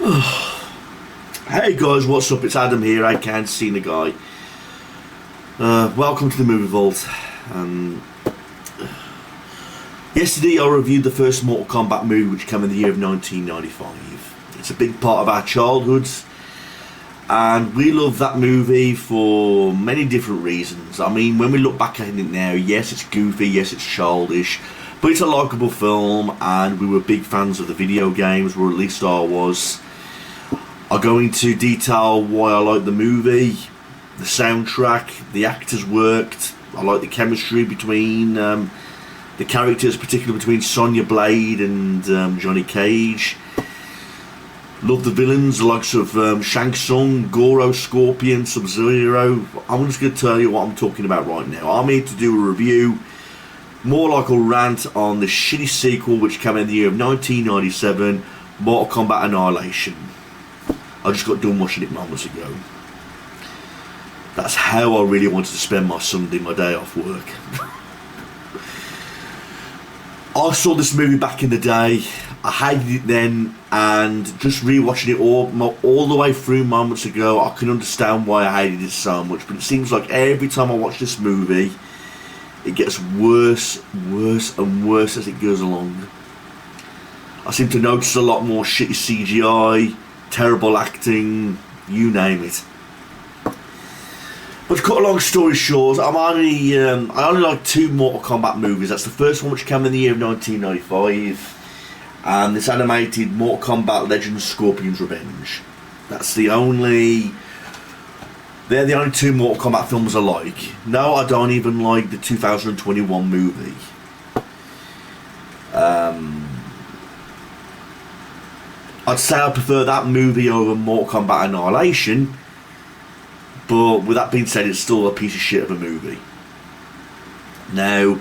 Hey guys, what's up? It's Adam here. I can't see the guy. Welcome to the Movie Vault. Yesterday I reviewed the first Mortal Kombat movie, which came in the year of 1995. It's a big part of our childhoods, and we love that movie for many different reasons. I mean, when we look back at it now, yes, it's goofy, yes, it's childish, but it's a likeable film, and we were big fans of the video games, or at least I was. I'll go into detail why I like the movie, the soundtrack, the actors worked. I like the chemistry between the characters, particularly between Sonya Blade and Johnny Cage. Love the villains, the likes of Shang Tsung, Goro, Scorpion, Sub-Zero. I'm just going to tell you what I'm talking about right now. I'm here to do a review, more like a rant, on the shitty sequel which came in the year of 1997, Mortal Kombat Annihilation. I just got done watching it moments ago. That's how I really wanted to spend my Sunday, my day off work. I saw this movie back in the day. I hated it then, and just rewatching it all the way through moments ago, I can understand why I hated it so much. But it seems like every time I watch this movie, it gets worse, worse and worse as it goes along. I seem to notice a lot more shitty CGI, terrible acting, you name it. But to cut a long story short, I only like two Mortal Kombat movies. That's the first one, which came in the year of 1995, and this animated Mortal Kombat Legends Scorpion's Revenge. They're the only two Mortal Kombat films I like. No, I don't even like the 2021 movie. I'd say I prefer that movie over Mortal Kombat Annihilation, but with that being said, it's still a piece of shit of a movie. Now,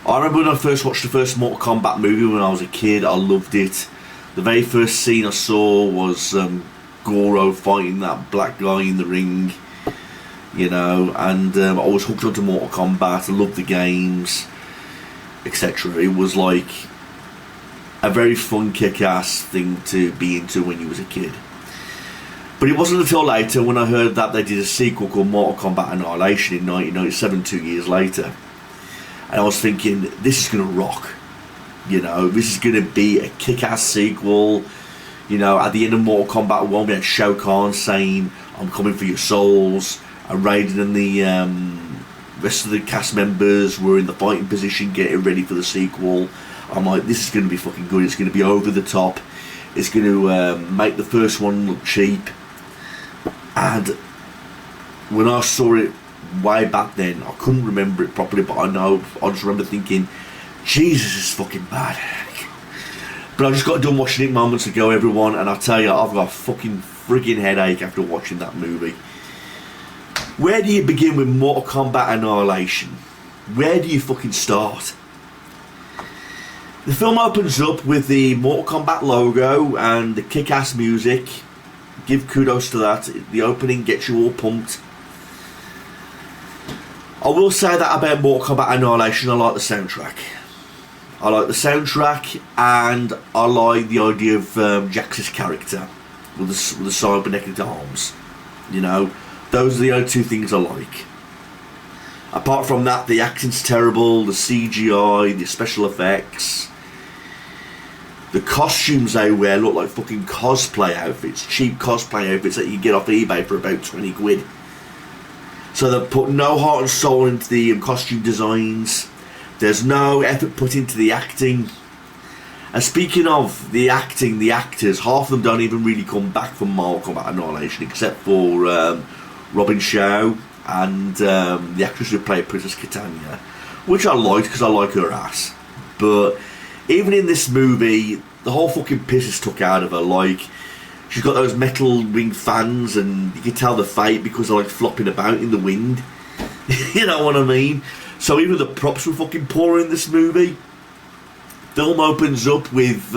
I remember when I first watched the first Mortal Kombat movie when I was a kid. I loved it. The very first scene I saw was Goro fighting that black guy in the ring, you know, and I was hooked onto Mortal Kombat. I loved the games, etc. It was like a very fun, kick-ass thing to be into when you was a kid. But it wasn't until later when I heard that they did a sequel called Mortal Kombat Annihilation in 1997, 2 years later, and I was thinking, this is going to rock. You know, this is going to be a kick-ass sequel. You know, at the end of Mortal Kombat 1, we had Shao Kahn saying, "I'm coming for your souls," and Raiden and the rest of the cast members were in the fighting position getting ready for the sequel. I'm like, this is going to be fucking good. It's going to be over the top. It's going to make the first one look cheap. And when I saw it way back then, I couldn't remember it properly, but I just remember thinking, Jesus, this is fucking bad. But I just got done watching it moments ago, everyone, and I tell you, I've got a fucking frigging headache after watching that movie. Where do you begin with Mortal Kombat Annihilation? Where do you fucking start? The film opens up with the Mortal Kombat logo and the kick-ass music. Give kudos to that. The opening gets you all pumped. I will say that about Mortal Kombat Annihilation, I like the soundtrack. I like the soundtrack, and I like the idea of Jax's character with the cybernetic arms. You know, those are the only two things I like. Apart from that, the acting's terrible, the CGI, the special effects. The costumes they wear look like fucking cosplay outfits, cheap cosplay outfits that you get off eBay for about 20 quid. So they've put no heart and soul into the costume designs. There's no effort put into the acting. And speaking of the acting, the actors, half of them don't even really come back from Mortal Kombat Annihilation, except for Robin Shaw and the actress who played Princess Kitania, which I liked because I like her ass. But even in this movie, the whole fucking piss is took out of her. Like, she's got those metal ring fans, and you can tell they're fake because they're like flopping about in the wind. You know what I mean? So even the props were fucking poor in this movie. Film opens up with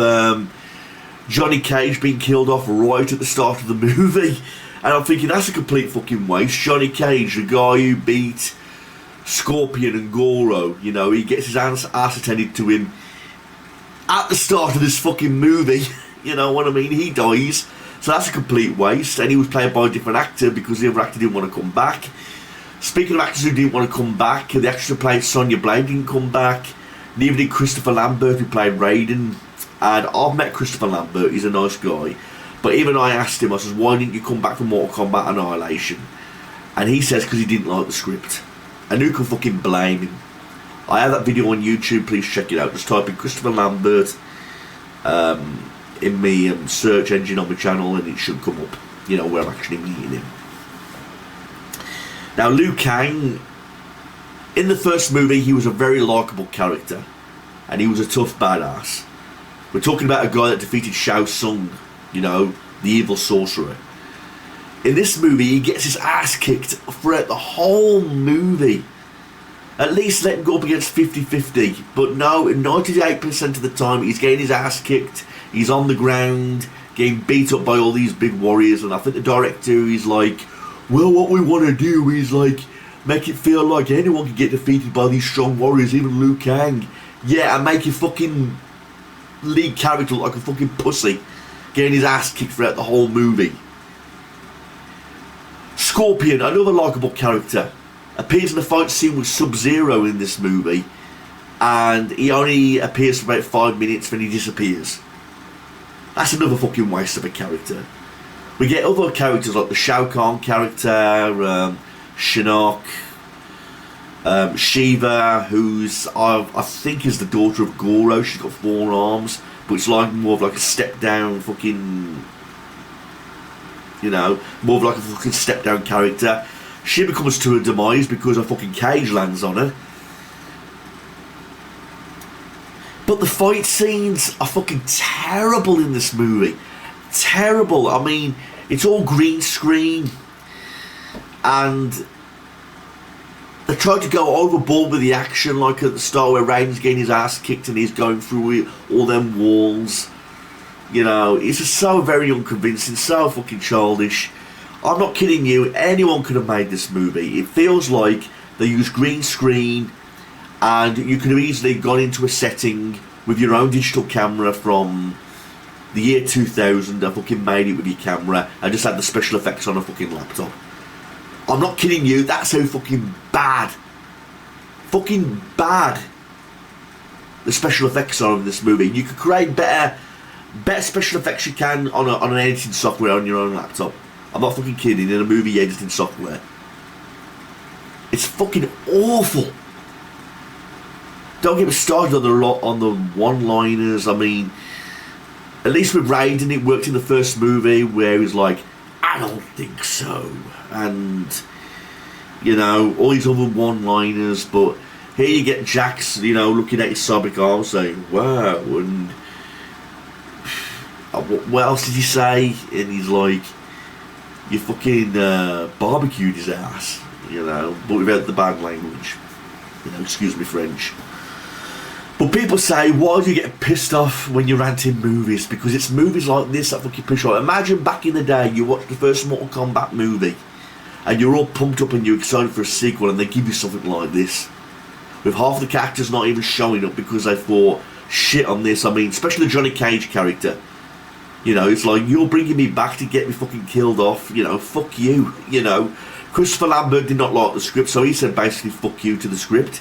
Johnny Cage being killed off right at the start of the movie, and I'm thinking, that's a complete fucking waste. Johnny Cage, the guy who beat Scorpion and Goro, you know, he gets his ass attended to him at the start of this fucking movie. You know what I mean? He dies. So that's a complete waste. And he was played by a different actor because the other actor didn't want to come back. Speaking of actors who didn't want to come back, the actress who played Sonya Blade didn't come back. Neither did Christopher Lambert, who played Raiden. And I've met Christopher Lambert, he's a nice guy. But even I asked him, I said, why didn't you come back for Mortal Kombat Annihilation? And he says because he didn't like the script. And who can fucking blame him? I have that video on YouTube, please check it out. Just type in Christopher Lambert in the search engine on my channel and it should come up, you know, where I'm actually meeting him. Now, Liu Kang, in the first movie, he was a very likeable character. And he was a tough badass. We're talking about a guy that defeated Shao Tsung, you know, the evil sorcerer. In this movie, he gets his ass kicked throughout the whole movie. At least let him go up against 50-50. But no, 98% of the time, he's getting his ass kicked. He's on the ground, getting beat up by all these big warriors. And I think the director is like, well, what we want to do is, like, make it feel like anyone can get defeated by these strong warriors, even Liu Kang. Yeah, and make your fucking lead character look like a fucking pussy, getting his ass kicked throughout the whole movie. Scorpion, another likeable character, appears in the fight scene with Sub-Zero in this movie, and he only appears for about 5 minutes, then he disappears. That's another fucking waste of a character. We get other characters like the Shao Kahn character, Shinnok, Shiva, who's I think is the daughter of Goro. She's got 4 arms, but it's like more of like a step down fucking, you know, more of like a fucking step down character. Shiva comes to her demise because a fucking cage lands on her. But the fight scenes are fucking terrible in this movie. Terrible. I mean, it's all green screen, and they tried to go overboard with the action, like at the start where Raiden's getting his ass kicked and he's going through all them walls. You know, it's just so very unconvincing, so fucking childish. I'm not kidding you, anyone could have made this movie. It feels like they used green screen and you could have easily gone into a setting with your own digital camera from the year 2000 and fucking made it with your camera and just had the special effects on a fucking laptop. I'm not kidding you, that's how fucking bad the special effects are in this movie. You could create better special effects you can on an editing software on your own laptop. I'm not fucking kidding, in a movie editing software. It's fucking awful. Don't get me started on the one-liners. I mean, at least with Raiden, it worked in the first movie where he's like, I don't think so. And, you know, all these other one-liners. But here you get Jax, you know, looking at his Sonic arm saying, wow. And what else did he say? And he's like, you fucking barbecued his ass, you know, but without the bad language. You know, excuse me French. But people say, why do you get pissed off when you're ranting movies? Because it's movies like this that fucking piss you off. Imagine back in the day, you watched the first Mortal Kombat movie, and you're all pumped up and you're excited for a sequel, and they give you something like this. With half the characters not even showing up because they thought, shit on this. I mean, especially the Johnny Cage character. You know, it's like, you're bringing me back to get me fucking killed off. You know, fuck you. You know, Christopher Lambert did not like the script, so he said basically fuck you to the script,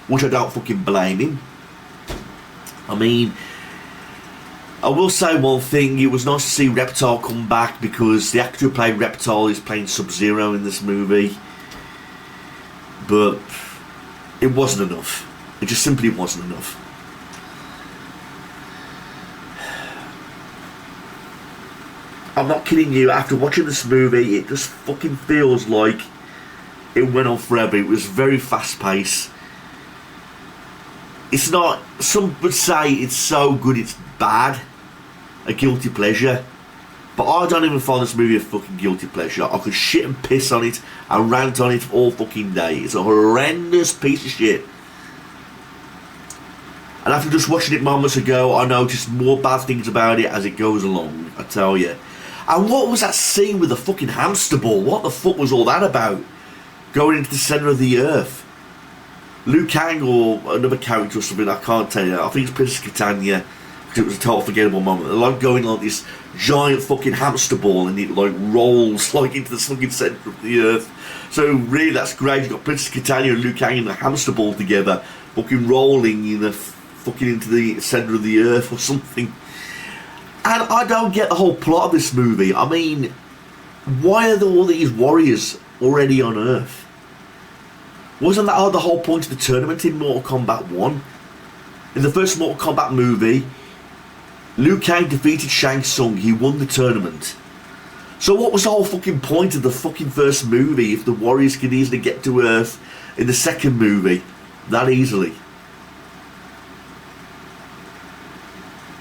which I don't fucking blame him. I mean, I will say one thing, it was nice to see Reptile come back because the actor who played Reptile is playing Sub-Zero in this movie. But it wasn't enough. It just simply wasn't enough. I'm not kidding you, after watching this movie, it just fucking feels like it went on forever. It was very fast paced. It's not, some would say it's so good it's bad, a guilty pleasure. But I don't even find this movie a fucking guilty pleasure. I could shit and piss on it and rant on it all fucking day. It's a horrendous piece of shit. And after just watching it moments ago, I noticed more bad things about it as it goes along, I tell you. And what was that scene with the fucking hamster ball? What the fuck was all that about? Going into the centre of the earth. Liu Kang or another character or something, I can't tell you. I think it's Princess Kitania. because it was a total forgettable moment. They're like going like this giant fucking hamster ball, and it like rolls like into the fucking centre of the earth. So really, that's great. You've got Princess Catania and Liu Kang in the hamster ball together, fucking rolling in the fucking into the centre of the earth or something. And I don't get the whole plot of this movie. I mean, why are there all these warriors already on Earth? Wasn't that the whole point of the tournament in Mortal Kombat 1? In the first Mortal Kombat movie, Liu Kang defeated Shang Tsung. He won the tournament. So what was the whole fucking point of the fucking first movie if the warriors could easily get to Earth in the second movie that easily?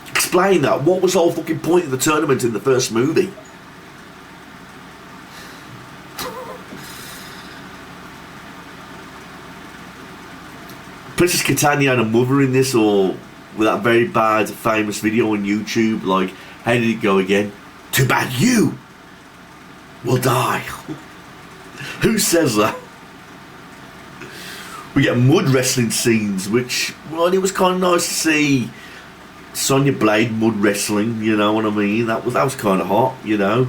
Explain that. What was the whole fucking point of the tournament in the first movie? Princess Catania and her mother in this, or with that very bad famous video on YouTube, like, how did it go again? Too bad you will die. Who says that? We get mud wrestling scenes, which, well, it was kind of nice to see Sonya Blade mud wrestling, you know what I mean? That was kind of hot, you know.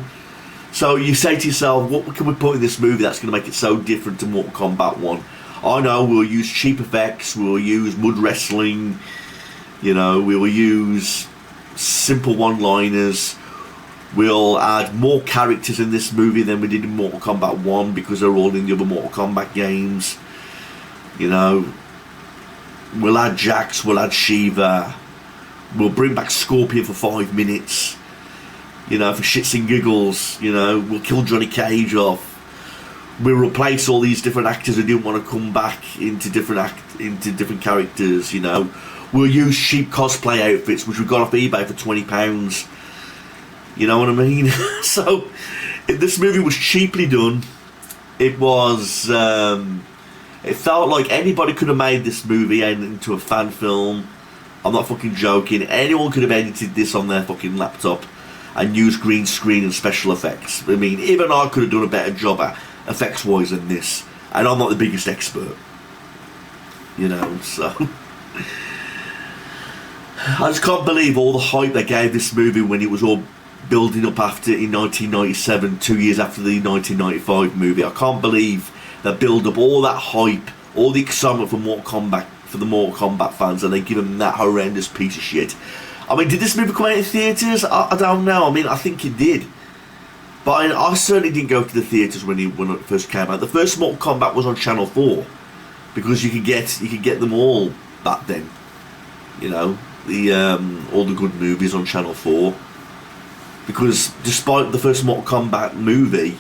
So you say to yourself, what can we put in this movie that's going to make it so different to Mortal Kombat 1? I know we'll use cheap effects, we'll use mud wrestling, you know, we'll use simple one-liners, we'll add more characters in this movie than we did in Mortal Kombat 1 because they're all in the other Mortal Kombat games, you know. We'll add Jax, we'll add Shiva, we'll bring back Scorpion for 5 minutes, you know, for shits and giggles, you know, we'll kill Johnny Cage off. We'll replace all these different actors who didn't want to come back into different characters, you know. We'll use cheap cosplay outfits, which we got off eBay for £20. You know what I mean? So, this movie was cheaply done. It was, it felt like anybody could have made this movie into a fan film. I'm not fucking joking. Anyone could have edited this on their fucking laptop and used green screen and special effects. I mean, even I could have done a better job at effects wise than this, and I'm not the biggest expert, you know. So I just can't believe all the hype they gave this movie when it was all building up after in 1997, 2 years after the 1995 movie. I can't believe they build up all that hype, all the excitement for Mortal Kombat, for the Mortal Kombat fans, and they give them that horrendous piece of shit. I mean, did this movie come out in theatres? I don't know. I mean, I think it did. But I certainly didn't go to the theatres when it first came out. The first Mortal Kombat was on Channel 4 because you could get them all back then. You know, all the good movies on Channel 4. Because despite the first Mortal Kombat movie,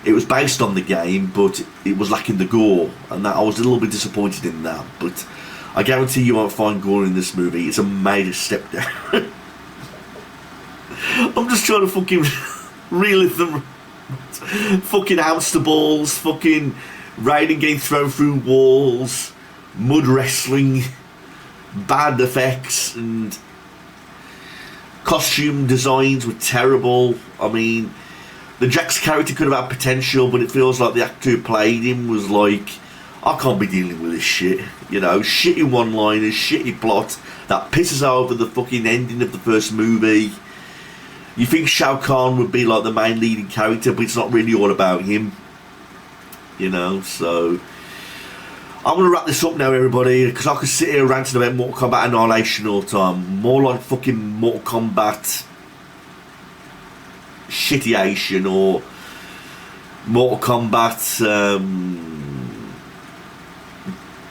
it was based on the game, but it was lacking the gore, and that I was a little bit disappointed in that. But I guarantee you won't find gore in this movie. It's a major step down. I'm just trying to fucking relive them. Fucking hamster balls, fucking Raiden getting thrown through walls, mud wrestling, bad effects, and costume designs were terrible. I mean, the Jax character could have had potential, but it feels like the actor who played him was like, I can't be dealing with this shit. You know, shitty one-liners, shitty plot that pisses over the fucking ending of the first movie. You think Shao Kahn would be like the main leading character, but it's not really all about him. You know, so I'm going to wrap this up now, everybody, because I could sit here ranting about Mortal Kombat Annihilation all the time. More like fucking Mortal Kombat Shittyation, or Mortal Kombat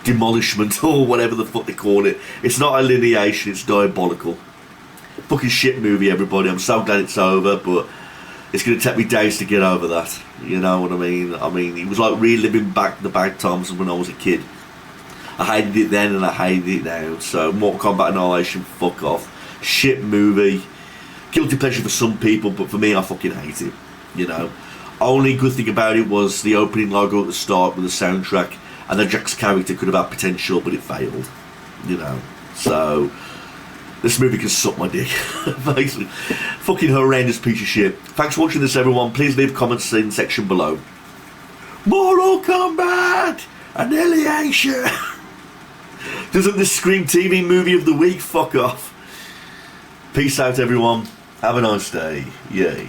Demolishment, or whatever the fuck they call it. It's not Annihiliation, it's diabolical. Fucking shit movie, everybody. I'm so glad it's over, but it's going to take me days to get over that. You know what I mean? I mean, it was like reliving back the bad times when I was a kid. I hated it then and I hated it now. So Mortal Kombat Annihilation, fuck off. Shit movie. Guilty pleasure for some people, but for me, I fucking hate it. You know. Only good thing about it was the opening logo at the start with the soundtrack, and the Jax character could have had potential, but it failed. You know. So this movie can suck my dick. Basically. Fucking horrendous piece of shit. Thanks for watching this, everyone. Please leave comments in the section below. Mortal Kombat Annihiliation. Doesn't this scream TV movie of the week? Fuck off. Peace out, everyone. Have a nice day. Yay.